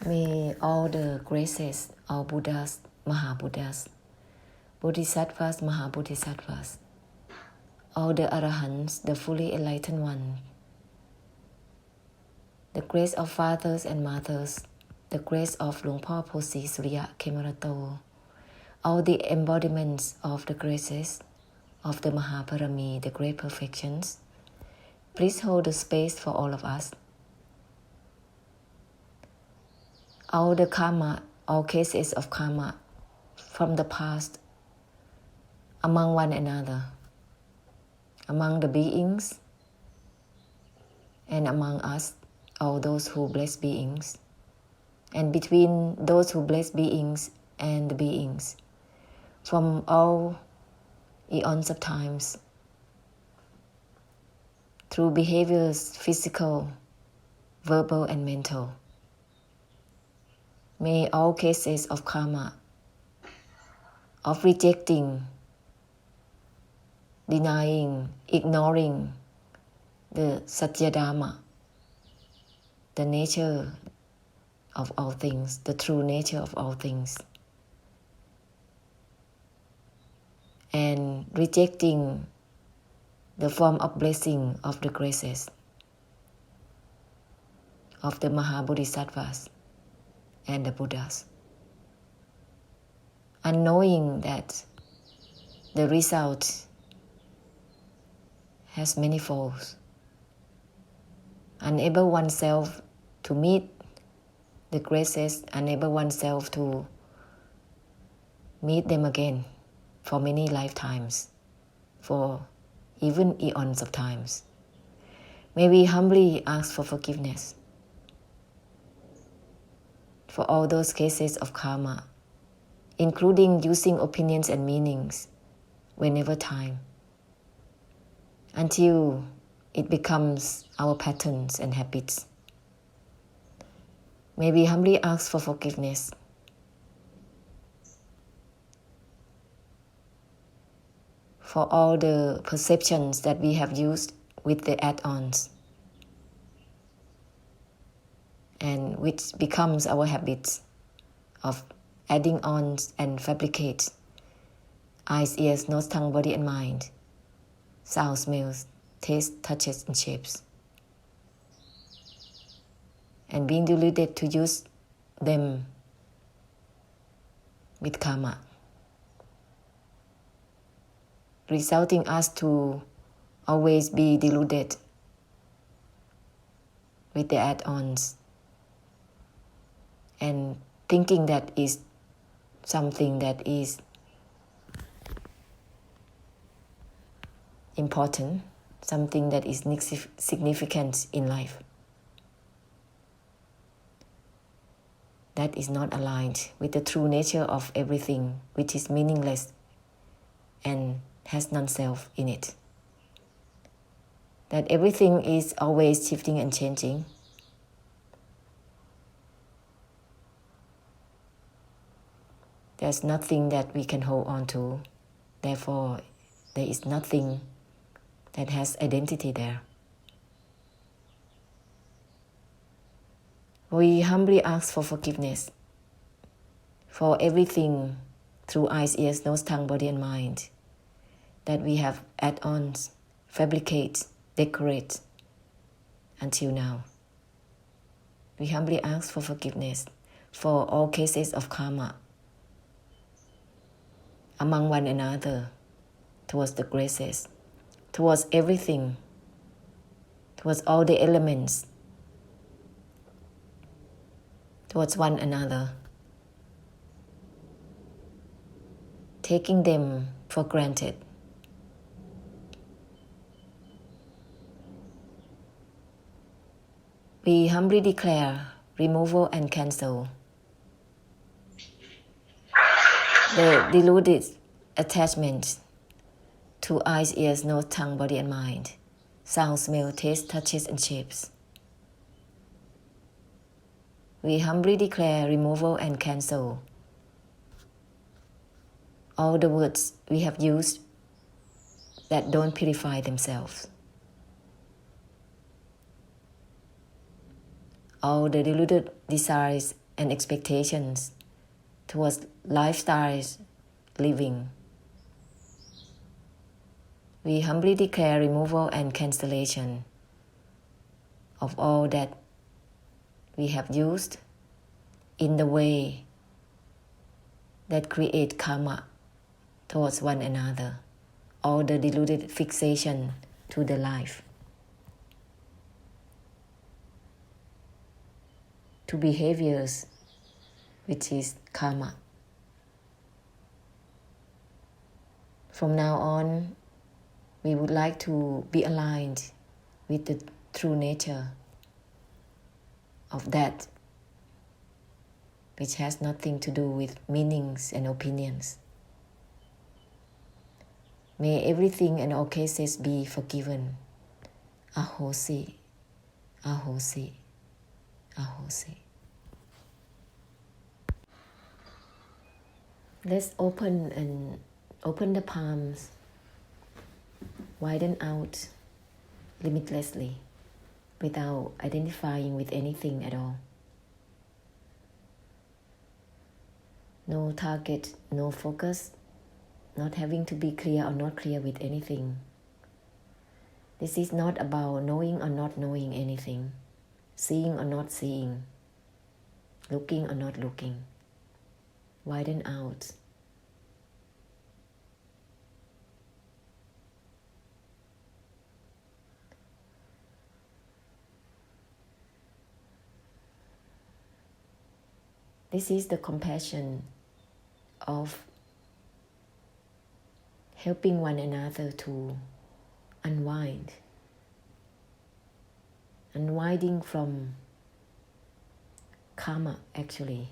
May all the graces, all Buddhas, Mahabuddhas, Bodhisattvas, Mahabodhisattvas, all the Arahants, the fully enlightened ones, the grace of fathers and mothers, the grace of Luang Por Posi Surya Khemarato, all the embodiments of the graces of the Mahaparami, the great perfections, please hold the space for all of us. All the karma, all cases of karma from the past among one another, among the beings and among us, all those who bless beings, and between those who bless beings and the beings, from all eons of times, through behaviors physical, verbal and mental. May all cases of karma, of rejecting, denying, ignoring the Satya Dharma, the nature of all things, the true nature of all things, and rejecting the form of blessing of the graces of the Mahabodhisattvas and the Buddhas, and knowing that the result has many folds, unable oneself to meet the graces, unable oneself to meet them again for many lifetimes, for even eons of times. May we humbly ask for forgiveness for all those cases of karma, including using opinions and meanings whenever time, until it becomes our patterns and habits. May we humbly ask for forgiveness for all the perceptions that we have used with the add-ons, and which becomes our habits of adding on and fabricate eyes, ears, nose, tongue, body and mind, sound, smells, taste, touches and shapes, and being deluded to use them with karma, resulting us to always be deluded with the add-ons and thinking that is something that is important, something that is significant in life. That is not aligned with the true nature of everything, which is meaningless and has non-self in it. That everything is always shifting and changing. There's nothing that we can hold on to. Therefore, there is nothing that has identity there. We humbly ask for forgiveness for everything through eyes, ears, nose, tongue, body and mind that we have add-ons, fabricate, decorate until now. We humbly ask for forgiveness for all cases of karma among one another, towards the graces, towards everything, towards all the elements, towards one another, taking them for granted. We humbly declare removal and cancel the deluded attachment to eyes, ears, nose, tongue, body and mind, sound, smell, taste, touches and shapes. We humbly declare removal and cancel all the words we have used that don't purify themselves. All the deluded desires and expectations towards lifestyles living. We humbly declare removal and cancellation of all that we have used in the way that create karma towards one another, all the deluded fixation to the life, to behaviors, which is karma. From now on, we would like to be aligned with the true nature of that which has nothing to do with meanings and opinions. May everything and all cases be forgiven. Ahosi, Ahosi, Ahosi. Let's open the palms, widen out limitlessly without identifying with anything at all. No target, no focus, not having to be clear or not clear with anything. This is not about knowing or not knowing anything, seeing or not seeing, looking or not looking. Widen out. This is the compassion of helping one another to unwind. Unwinding from karma, actually.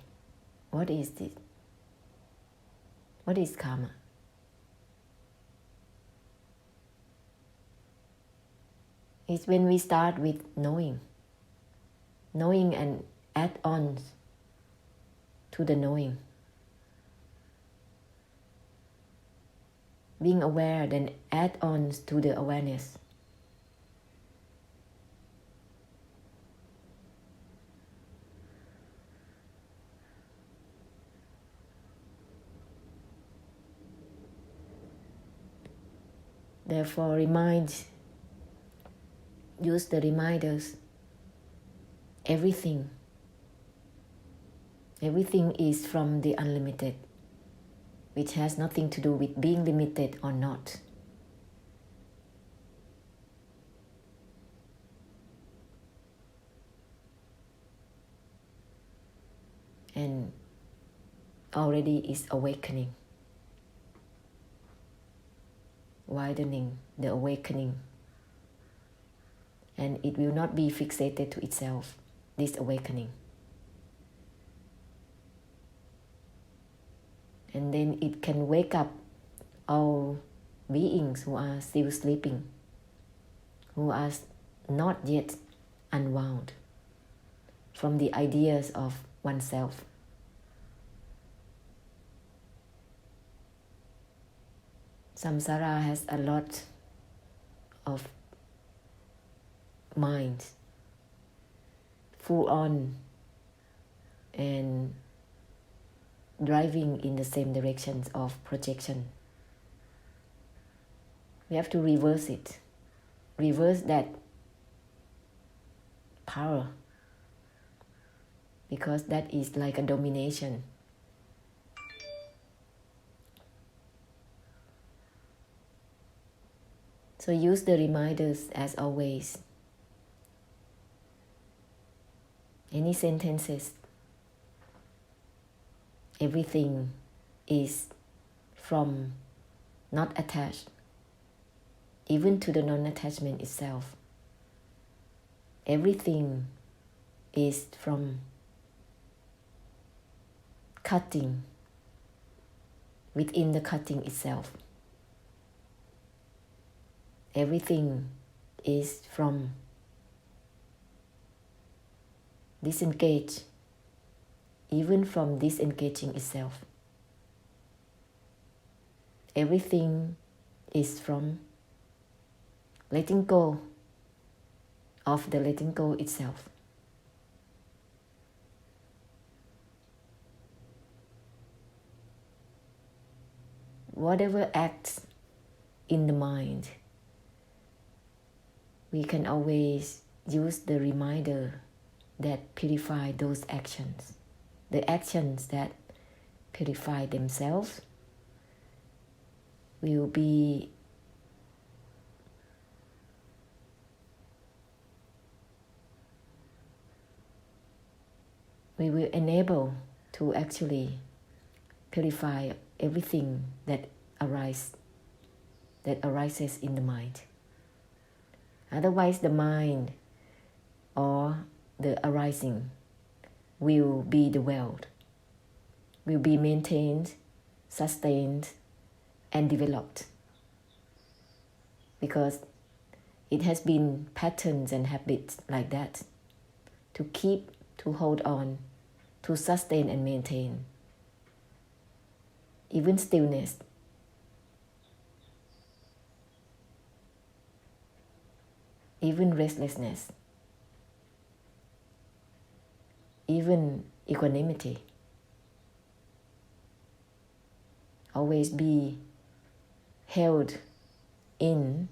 What is this? What is karma? It's when we start with knowing and add on to the knowing. Being aware, then add on to the awareness. Therefore, use the reminders. Everything is from the unlimited, which has nothing to do with being limited or not. And already is awakening, widening the awakening. And it will not be fixated to itself, this awakening. And then it can wake up all beings who are still sleeping, who are not yet unwound from the ideas of oneself. Samsara has a lot of minds, full on and driving in the same directions of projection. We have to reverse it, reverse that power, because that is like a domination. So use the reminders as always. Any sentences, everything is from not attached, even to the non-attachment itself. Everything is from cutting within the cutting itself. Everything is from disengage, even from disengaging itself. Everything is from letting go of the letting go itself. whatever acts in the mind, we can always use the reminder that purify those actions. The actions that purify themselves will be we will enable to actually purify everything that arises in the mind. Otherwise, the mind or the arising will be the world, will be maintained, sustained, and developed, because it has been patterns and habits like that to keep, to hold on, to sustain and maintain. Even stillness, even restlessness, even equanimity, always be held in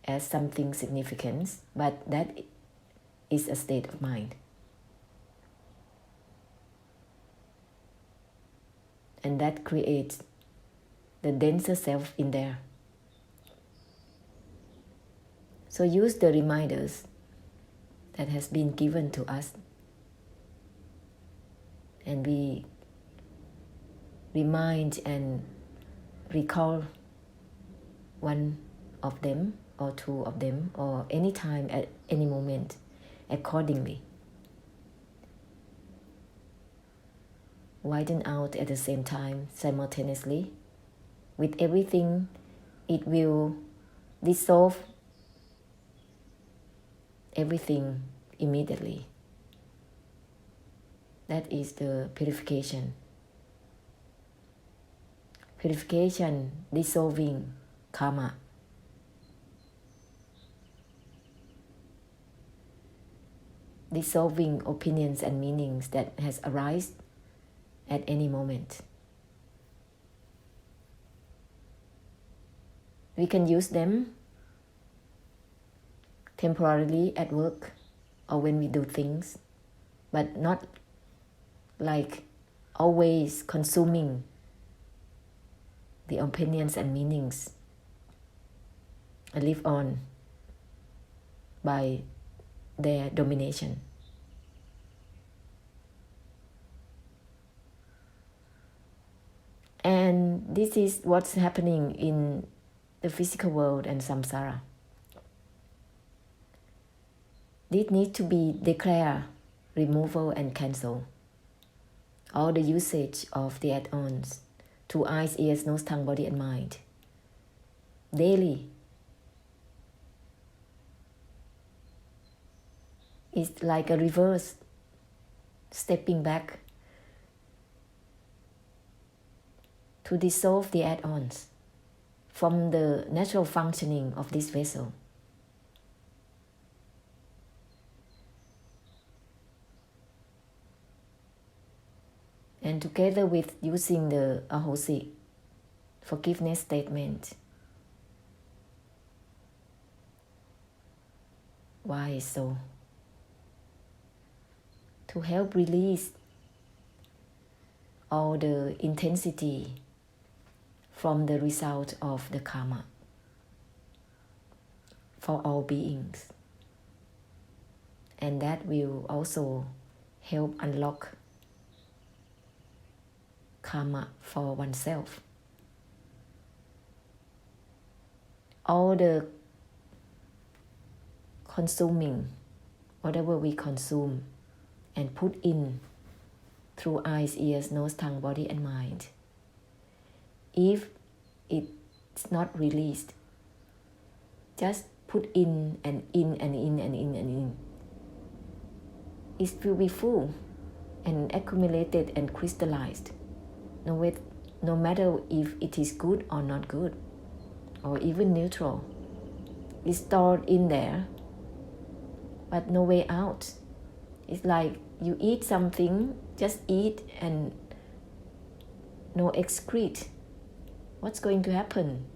as something significant, but that is a state of mind. And that creates the denser self in there. So use the reminders that has been given to us, and we remind and recall one of them or two of them, or any time at any moment accordingly. Widen out at the same time, simultaneously. With everything, it will dissolve everything immediately. That is the purification. Purification, dissolving karma. Dissolving opinions and meanings that has arisen at any moment. We can use them temporarily at work or when we do things, but not like always consuming the opinions and meanings and live on by their domination. And this is what's happening in the physical world and samsara. This needs to be declared, removal and cancel. All the usage of the add-ons to eyes, ears, nose, tongue, body and mind daily is like a reverse, stepping back to dissolve the add-ons from the natural functioning of this vessel. And together with using the Ahosi forgiveness statement, why so? To help release all the intensity from the result of the karma for all beings. And that will also help unlock karma for oneself. All the consuming, whatever we consume and put in through eyes, ears, nose, tongue, body and mind, if it's not released, just put in and in and in and in and in, it will be full and accumulated and crystallized, no matter if it is good or not good, or even neutral. It's stored in there, but no way out. It's like you eat something, just eat and no excrete What's going to happen?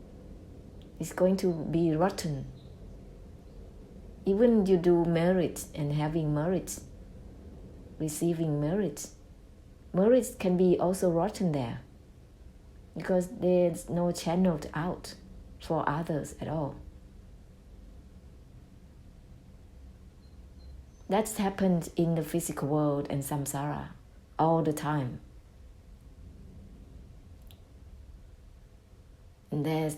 It's going to be rotten. Even you do merit and having merit, receiving merit can be also rotten there, because there's no channeled out for others at all. That's happened in the physical world and samsara all the time. And there's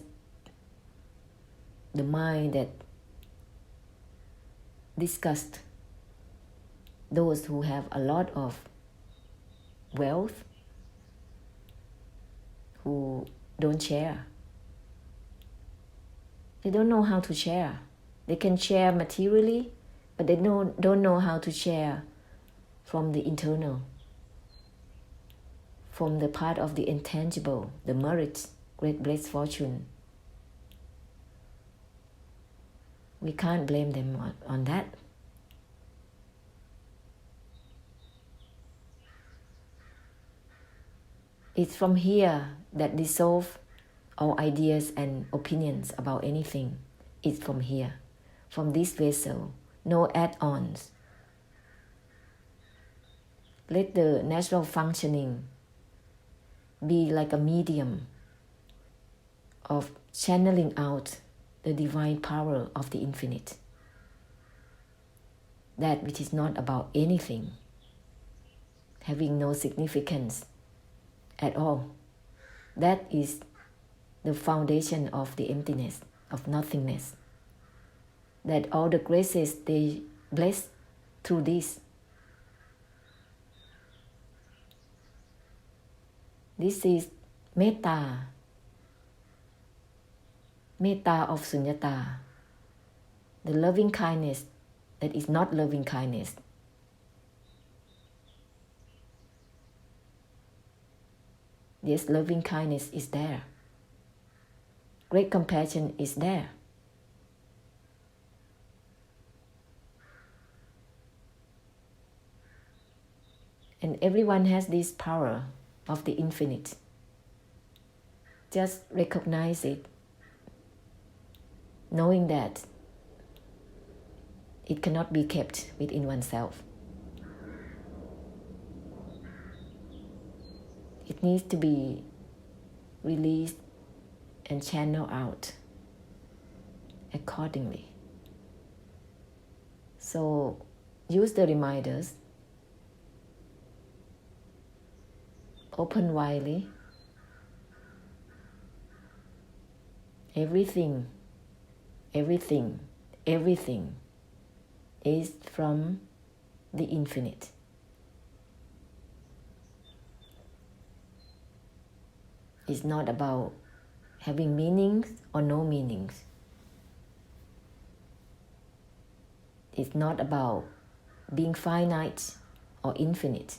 the mind that disgusts those who have a lot of wealth, who don't share. They don't know how to share. They can share materially, but they don't know how to share from the internal, from the part of the intangible, the merit, great bliss, fortune. We can't blame them on that. It's from here that dissolve all ideas and opinions about anything. It's from here, from this vessel, no add-ons. Let the natural functioning be like a medium of channeling out the divine power of the infinite. That which is not about anything, having no significance at all. That is the foundation of the emptiness, of nothingness. That all the graces they bless through this. This is metta. Metta of sunyata. The loving kindness that is not loving kindness. Yes, loving kindness is there. Great compassion is there. And everyone has this power of the infinite. Just recognize it, knowing that it cannot be kept within oneself. It needs to be released and channeled out accordingly. So use the reminders, open widely. Everything is from the infinite. It's not about having meanings or no meanings. It's not about being finite or infinite.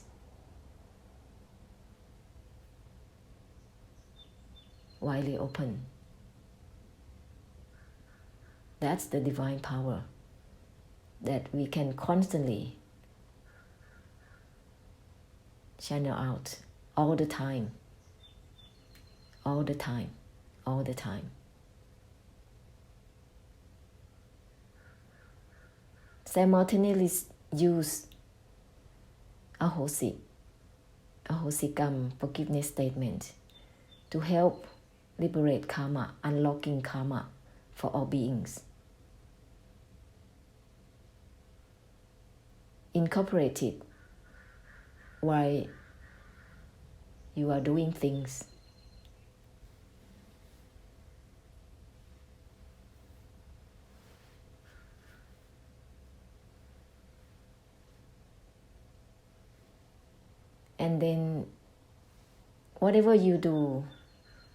Widely open. That's the divine power that we can constantly channel out all the time. All the time. All the time. Simultaneously use Ahosi Kam, forgiveness statement, to help liberate karma, unlocking karma for all beings. Incorporate it while you are doing things. And then whatever you do,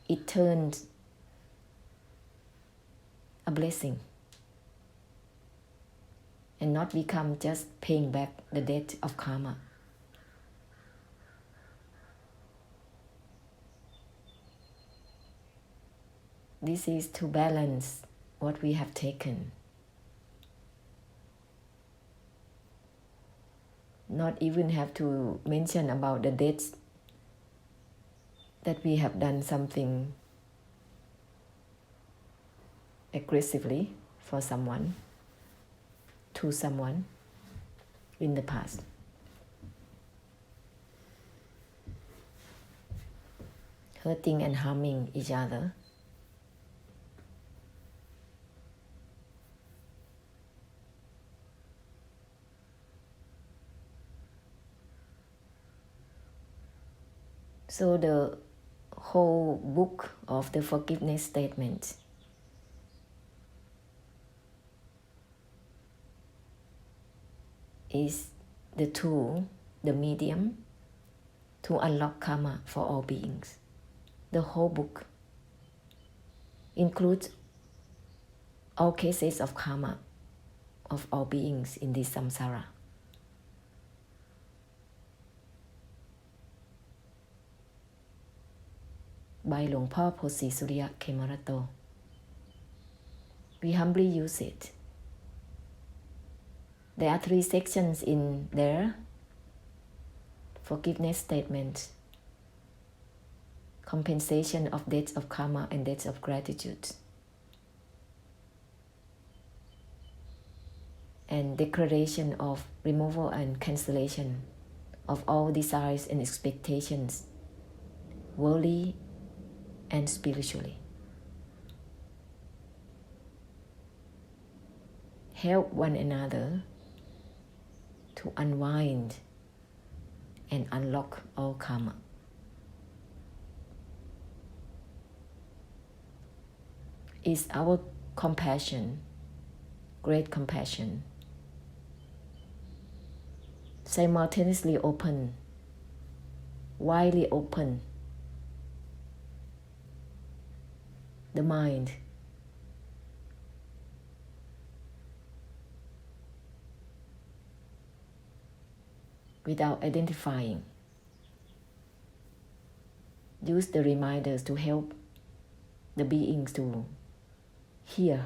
it turns a blessing and not become just paying back the debt of karma. This is to balance what we have taken. Not even have to mention about the debts that we have done something aggressively for someone, to someone in the past. Hurting and harming each other. So the whole book of the forgiveness statement is the tool, the medium to unlock karma for all beings. The whole book includes all cases of karma of all beings in this samsara. By หลวงพ่อโพธิสุริยะเขมรโต. We humbly use it. There are 3 sections in there. Forgiveness statement, compensation of debts of karma and debts of gratitude, and declaration of removal and cancellation of all desires and expectations, worldly and spiritually. Help one another to unwind and unlock all karma. Is our compassion, great compassion, simultaneously open, widely open the mind without identifying. Use the reminders to help the beings to hear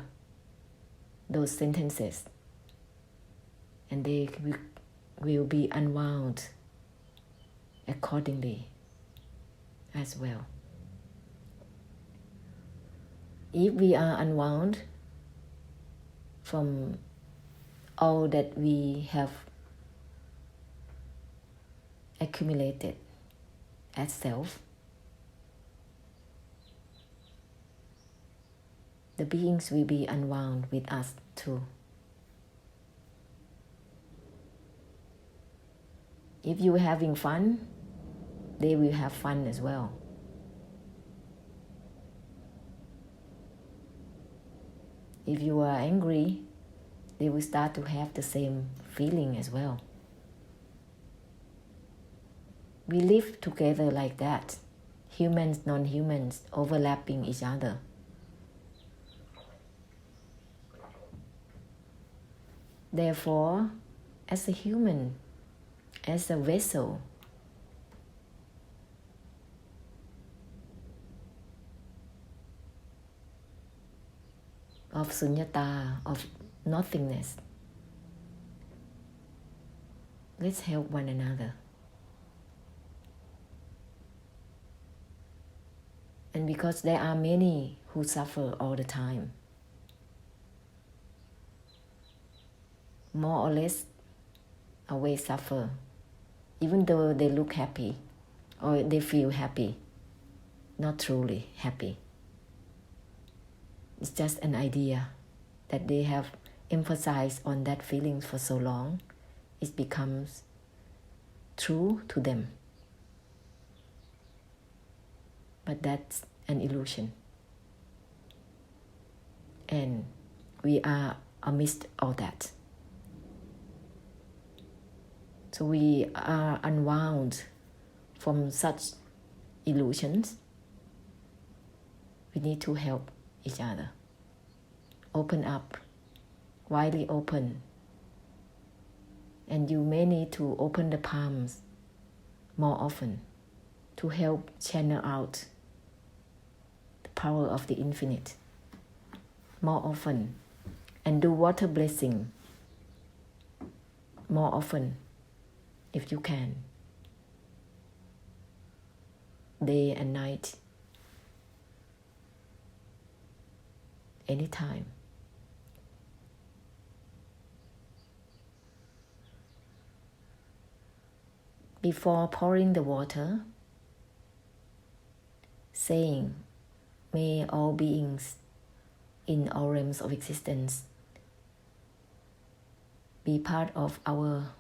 those sentences, and they will be unwound accordingly as well. If we are unwound from all that we have accumulated as self, the beings will be unwound with us too. If you are having fun, they will have fun as well. If you are angry, they will start to have the same feeling as well. We live together like that, humans, non-humans, overlapping each other. Therefore, as a human, as a vessel, of sunyata, of nothingness, let's help one another. And because there are many who suffer all the time, more or less always suffer, even though they look happy or they feel happy, not truly happy. It's just an idea that they have emphasized on that feeling for so long, it becomes true to them. But that's an illusion. And we are amidst all that. So we are unwound from such illusions. We need to help each other. Open up, widely open. And you may need to open the palms more often to help channel out the power of the infinite more often, and do water blessing more often if you can, day and night, anytime. Before pouring the water, saying, "May all beings in all realms of existence be part of our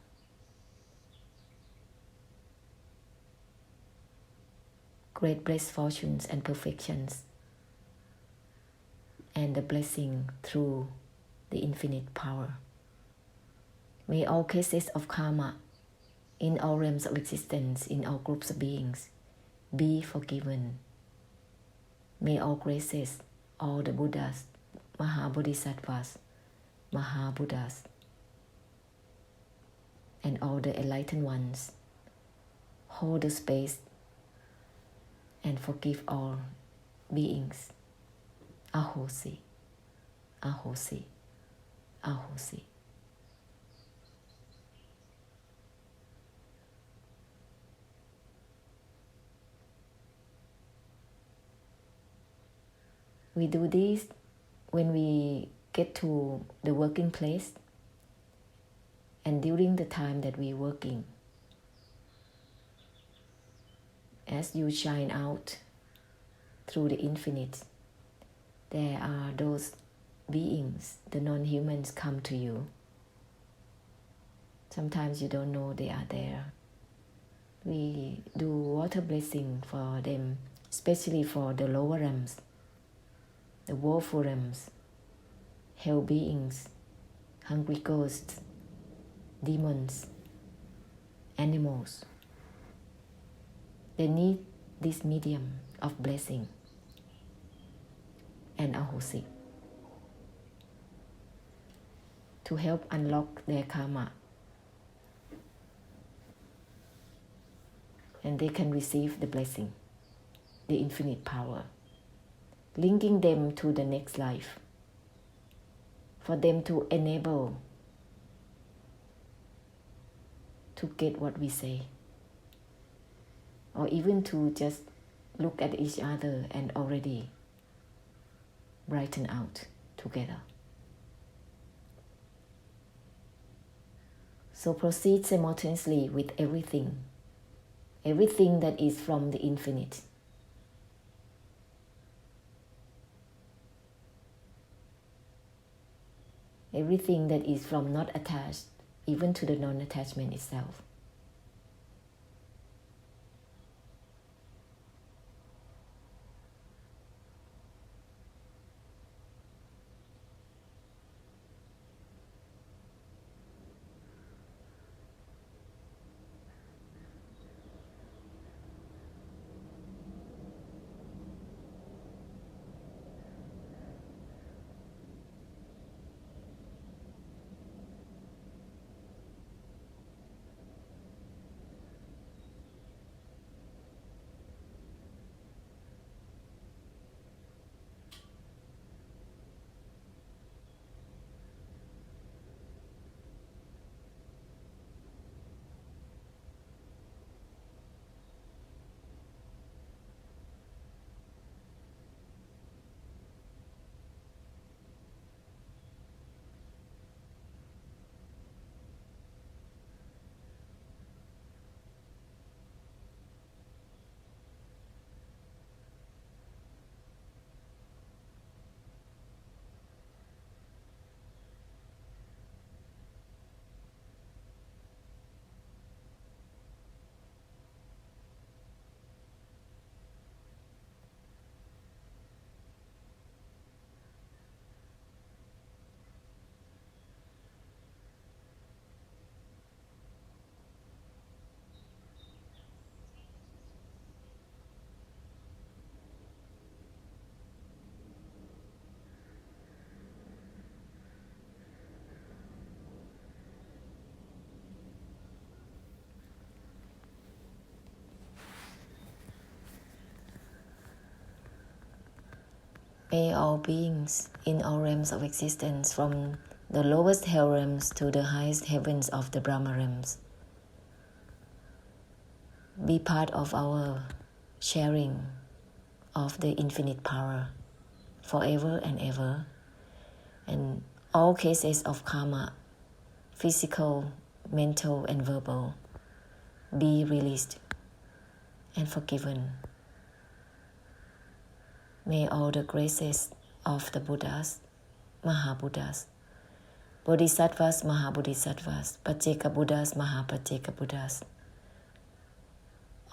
great blessed fortunes and perfections, and the blessing through the infinite power. May all cases of karma in all realms of existence, in all groups of beings, be forgiven. May all graces, all the Buddhas, Mahabodhisattvas, Mahabuddhas, and all the enlightened ones hold the space and forgive all beings. Ahosi, Ahosi, Ahosi." We do this when we get to the working place and during the time that we're working. As you shine out through the infinite, there are those beings, the non-humans, come to you. Sometimes you don't know they are there. We do water blessing for them, especially for the lower realms, the woeful realms, hell beings, hungry ghosts, demons, animals. They need this medium of blessing and Ahosi to help unlock their karma, and they can receive the blessing, the infinite power, linking them to the next life, for them to enable to get what we say, or even to just look at each other and already brighten out together. So proceed simultaneously with everything that is from the infinite. Everything that is from not attached, even to the non-attachment itself. May all beings in all realms of existence, from the lowest hell realms to the highest heavens of the Brahma realms, be part of our sharing of the infinite power forever and ever And all cases of karma, physical, mental, and verbal, be released and forgiven. May all the graces of the Buddhas, Mahabuddhas, Bodhisattvas, Mahabodhisattvas, Pacceka Buddhas, Mahapacceka Buddhas,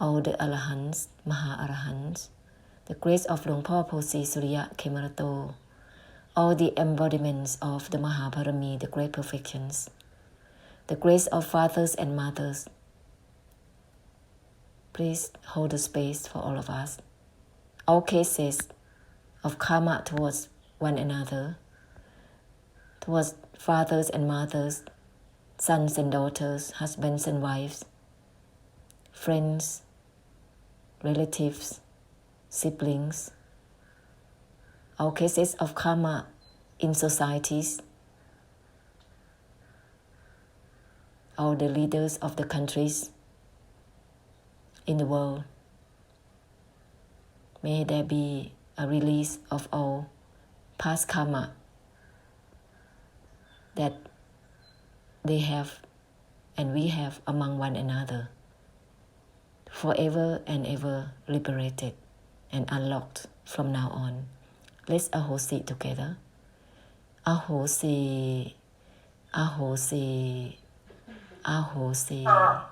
all the Arahants, Maha-Arahants, the grace of Luang Por Posi Surya Khemarato, all the embodiments of the Mahaparami, the great perfections, the grace of fathers and mothers. Please hold the space for all of us. All cases of karma towards one another, towards fathers and mothers, sons and daughters, husbands and wives, friends, relatives, siblings, all cases of karma in societies, all the leaders of the countries in the world. May there be a release of all past karma that they have and we have among one another, forever and ever liberated and unlocked from now on. Let's Ahosi together. Ahosi, Ahosi, Ahosi.